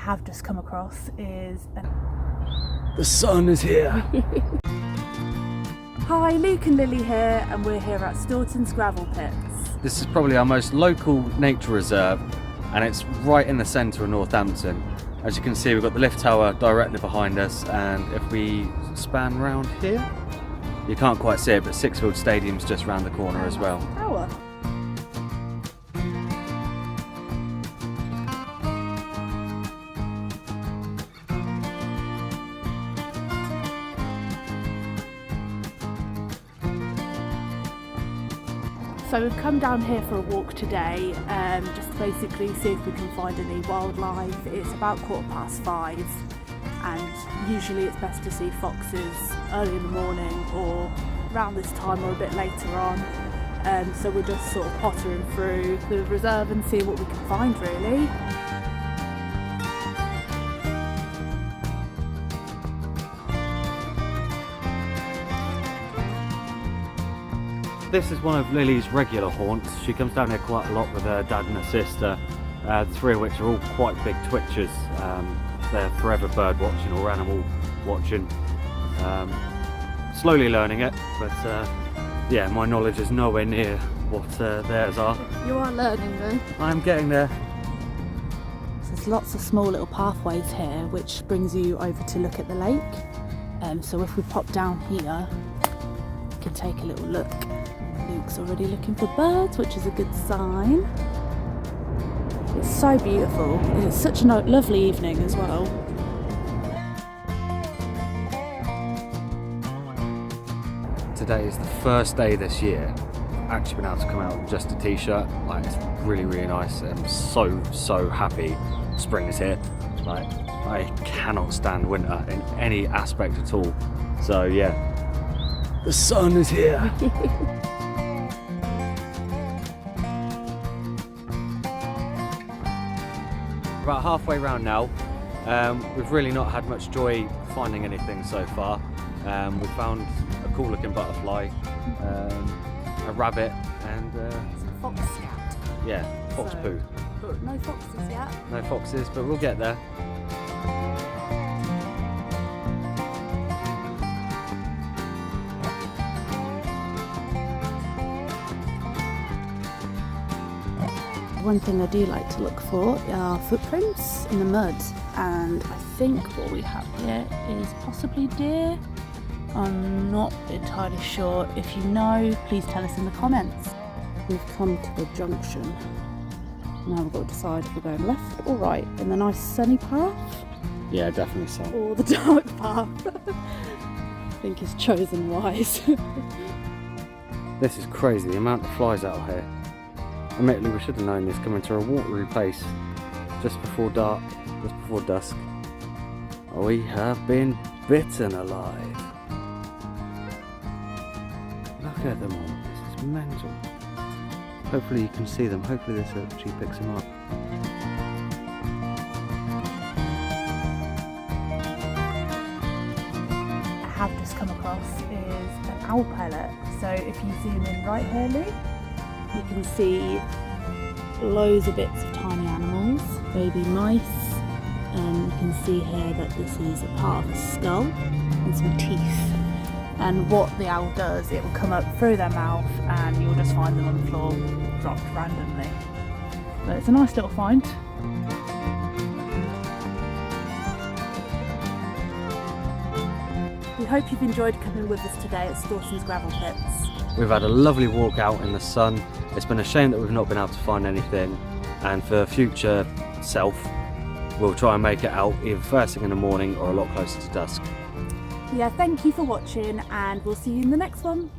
have just come across is... The sun is here! Hi, Luke and Lily here, and we're here at Storton's gravel pits. This is probably our most local nature reserve, and it's right in the centre of Northampton. As you can see, we've got the lift tower directly behind us, and if we span round here, you can't quite see it, but Sixfield Stadium's just round the corner as well. Tower. So we've come down here for a walk today, just to basically see if we can find any wildlife. It's about 5:15, and usually it's best to see foxes early in the morning or around this time or a bit later on. So we're just sort of pottering through the reserve and see what we can find, really. This is one of Lily's regular haunts. She comes down here quite a lot with her dad and her sister, three of which are all quite big twitchers. They're forever bird watching or animal watching. Slowly learning it, but yeah, my knowledge is nowhere near what theirs are. You are learning though. I'm getting there. So there's lots of small little pathways here which brings you over to look at the lake. So if we pop down here, we can take a little look. Luke's already looking for birds, which is a good sign. It's so beautiful. It's such a lovely evening as well. Today is the first day this year I've actually been able to come out with just a t-shirt. Like, it's really, really nice. I'm so happy spring is here. Like, I cannot stand winter in any aspect at all. So yeah, the sun is here. About halfway round now. We've really not had much joy finding anything so far. We found a cool looking butterfly, a rabbit, and It's a fox scout. yeah, fox poo. But no foxes yet. No foxes, but we'll get there. One thing I do like to look for are footprints in the mud, and I think what we have here is possibly deer. I'm not entirely sure. If you know, please tell us in the comments. We've come to a junction. Now we've got to decide if we're going left or right in the nice sunny path Yeah, definitely so. or the dark path. I think it's chosen wise. This is crazy, the amount of flies out here. Admittedly, we should have known this coming to a watery place just before dark, just before dusk. We have been bitten alive. Look at them all, this is mental. Hopefully you can see them, hopefully this actually picks them up. I have just come across is an owl pellet. So if you zoom in right here, Lou, you can see loads of bits of tiny animals, baby mice, and you can see here that this is a part of a skull and some teeth. And what the owl does, it will come up through their mouth and you'll just find them on the floor dropped randomly. But it's a nice little find. We hope you've enjoyed coming with us today at Storton's gravel pits. We've had a lovely walk out in the sun. It's been a shame that we've not been able to find anything, and for future self, we'll try and make it out either first thing in the morning or a lot closer to dusk. Yeah, thank you for watching, and we'll see you in the next one.